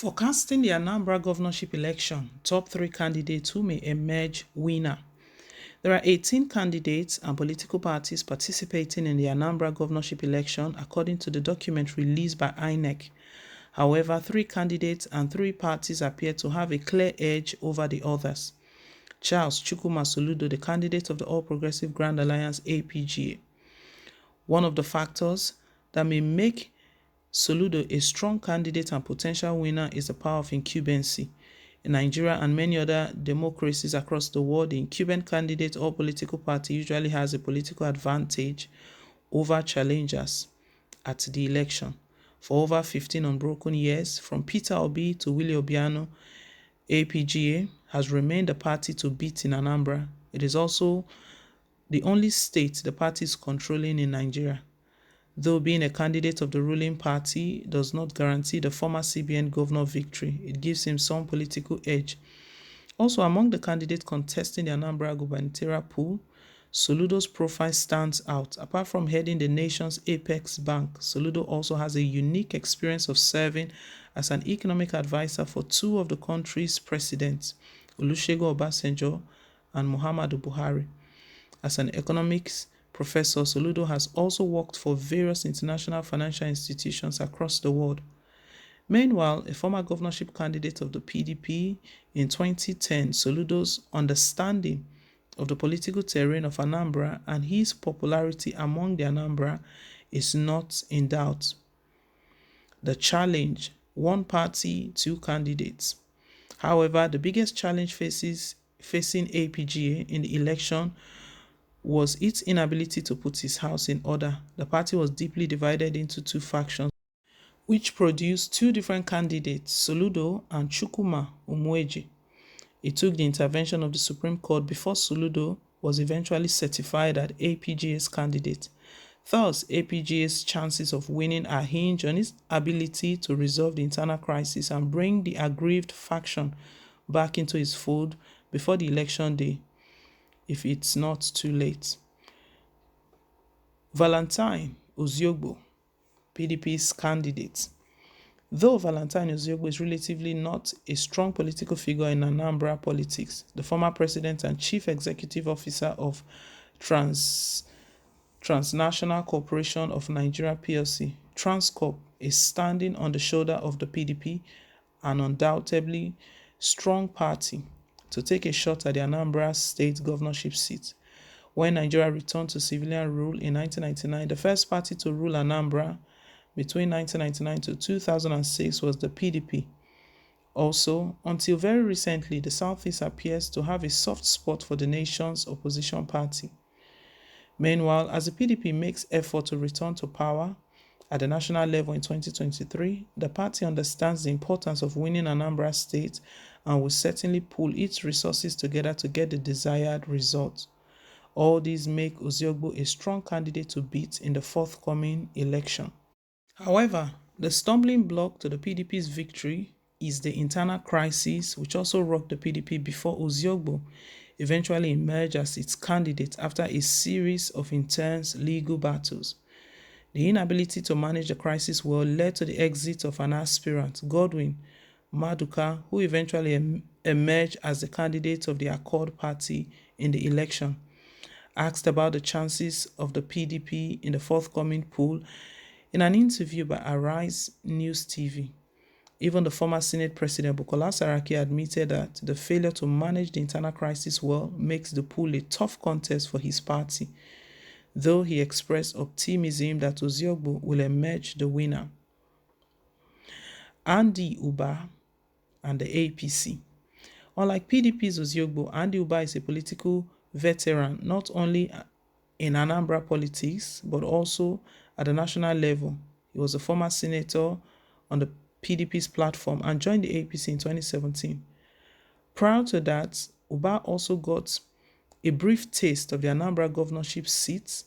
Forecasting the Anambra governorship election, top three candidates who may emerge winner. There are 18 candidates and political parties participating in the Anambra governorship election according to the document released by INEC. However, 3 candidates and 3 parties appear to have a clear edge over the others. Charles Chukwuma Soludo, the candidate of the All Progressive Grand Alliance APGA. One of the factors that may make Soludo a strong candidate and potential winner is the power of incumbency. In Nigeria and many other democracies across the world, the incumbent candidate or political party usually has a political advantage over challengers at the election. For over 15 unbroken years, from Peter Obi to Willie Obiano, APGA has remained the party to beat in Anambra. It is also the only state the party is controlling in Nigeria. Though being a candidate of the ruling party does not guarantee the former CBN governor victory, it gives him some political edge. Also, among the candidates contesting the Anambra gubernatorial pool, Soludo's profile stands out. Apart from heading the nation's apex bank, Soludo also has a unique experience of serving as an economic advisor for 2 of the country's presidents, Olusegun Obasanjo and Muhammadu Buhari. As an economics professor, Soludo has also worked for various international financial institutions across the world. Meanwhile, a former governorship candidate of the PDP in 2010, Soludo's understanding of the political terrain of Anambra and his popularity among the Anambra is not in doubt. The challenge: one party, 2 candidates. However, the biggest challenge facing APGA in the election was its inability to put its house in order. The party was deeply divided into 2 factions, which produced 2 different candidates, Soludo and Chukwuma Umweji. It took the intervention of the Supreme Court before Soludo was eventually certified as APGA's candidate. Thus, APGA's chances of winning are hinged on its ability to resolve the internal crisis and bring the aggrieved faction back into its fold before the election day, if it's not too late. Valentine Oziogbo, PDP's candidate. Though Valentine Oziogbo is relatively not a strong political figure in Anambra politics, the former president and chief executive officer of Transnational Corporation of Nigeria PLC, Transcorp, is standing on the shoulder of the PDP, an undoubtedly strong party, to take a shot at the Anambra state governorship seat. When Nigeria returned to civilian rule in 1999, the first party to rule Anambra between 1999 to 2006 was the PDP. Also, until very recently, the Southeast appears to have a soft spot for the nation's opposition party. Meanwhile, as the PDP makes effort to return to power at the national level in 2023, the party understands the importance of winning Anambra State and will certainly pool its resources together to get the desired result. All these make Oziogbo a strong candidate to beat in the forthcoming election. However, the stumbling block to the PDP's victory is the internal crisis, which also rocked the PDP before Oziogbo eventually emerged as its candidate after a series of intense legal battles. The inability to manage the crisis well led to the exit of an aspirant, Godwin Maduka, who eventually emerged as the candidate of the Accord Party in the election. Asked about the chances of the PDP in the forthcoming poll in an interview by Arise News TV, even the former Senate President Bukola Saraki admitted that the failure to manage the internal crisis well makes the poll a tough contest for his party, though he expressed optimism that Oziogbo will emerge the winner. Andy Uba and the APC. Unlike PDP's Oziogbo, Andy Uba is a political veteran not only in Anambra politics but also at the national level. He was a former senator on the PDP's platform and joined the APC in 2017. Prior to that, Uba also got a brief taste of the Anambra governorship seat.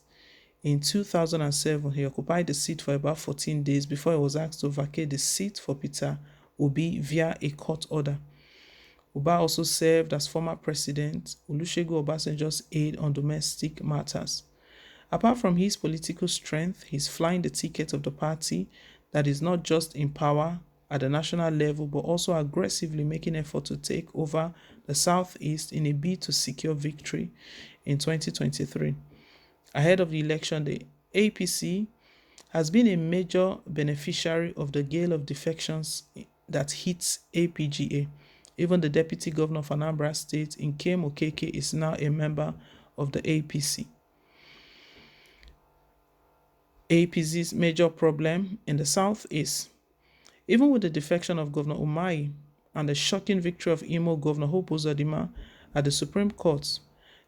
In 2007, he occupied the seat for about 14 days before he was asked to vacate the seat for Peter Obi via a court order. Uba also served as former President Olusegun Obasanjo's aide on domestic matters. Apart from his political strength, he's flying the ticket of the party that is not just in power at the national level, but also aggressively making effort to take over the Southeast in a bid to secure victory in 2023. Ahead of the election, the APC has been a major beneficiary of the gale of defections that hits APGA. Even the deputy governor of Anambra State, Nkem Okeke, is now a member of the APC. APC's major problem in the south is, even with the defection of Governor Umahi and the shocking victory of Imo Governor Hope Uzodinma at the Supreme Court,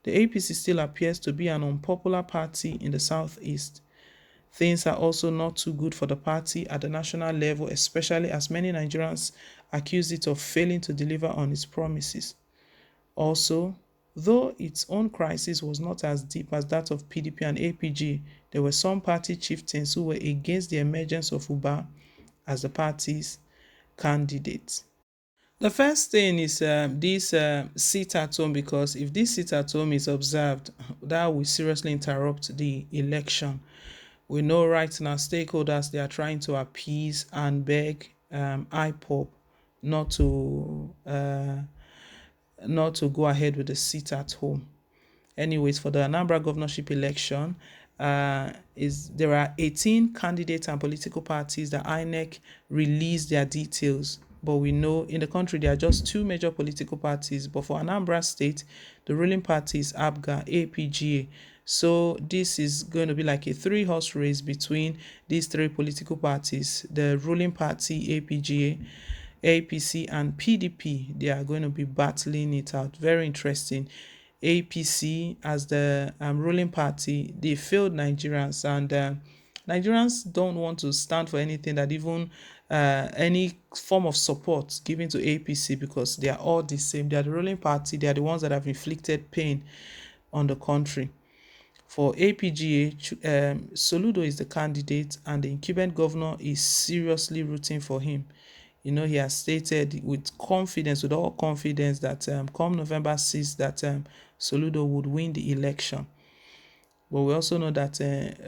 the APC still appears to be an unpopular party in the southeast. Things are also not too good for the party at the national level, especially as many Nigerians accuse it of failing to deliver on its promises. Also, though its own crisis was not as deep as that of PDP and APG, there were some party chieftains who were against the emergence of Uba as the party's candidate. The first thing is this sit at home, because if this sit at home is observed, that will seriously interrupt the election. We know right now stakeholders, they are trying to appease and beg IPOB not to go ahead with the sit at home. Anyways, for the Anambra governorship election, there are 18 candidates and political parties that INEC released their details. But we know in the country there are just two major political parties. But for Anambra State, the ruling party is ABGA, APGA. So this is going to be like a three-horse race between these three political parties. The ruling party, APGA, APC, and PDP, they are going to be battling it out. Very interesting. APC, as the ruling party, they failed Nigerians, and Nigerians don't want to stand for anything that even any form of support given to APC, because they are all the same. They are the ruling party. They are the ones that have inflicted pain on the country. For APGA, Soludo is the candidate, and the incumbent governor is seriously rooting for him. You know, he has stated with confidence, with all confidence, that come November 6th, that Soludo would win the election. But we also know that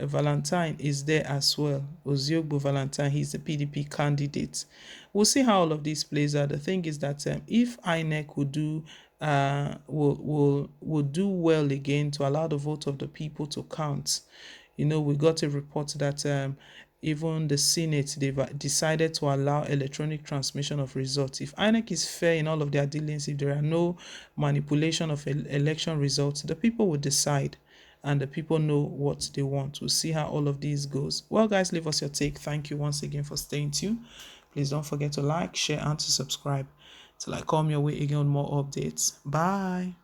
Valentine is there as well. Oziogbo Valentine, he's the PDP candidate. We'll see how all of this plays out. The thing is that if INEC would do well again to allow the vote of the people to count. You know, we got a report that even the Senate, they've decided to allow electronic transmission of results. If INEC is fair in all of their dealings, if there are no manipulation of election results, the people will decide, and the people know what they want. We'll see how all of these goes. Well, guys, leave us your take. Thank you once again for staying tuned. Please don't forget to like, share, and to subscribe till I come your way again with more updates. Bye.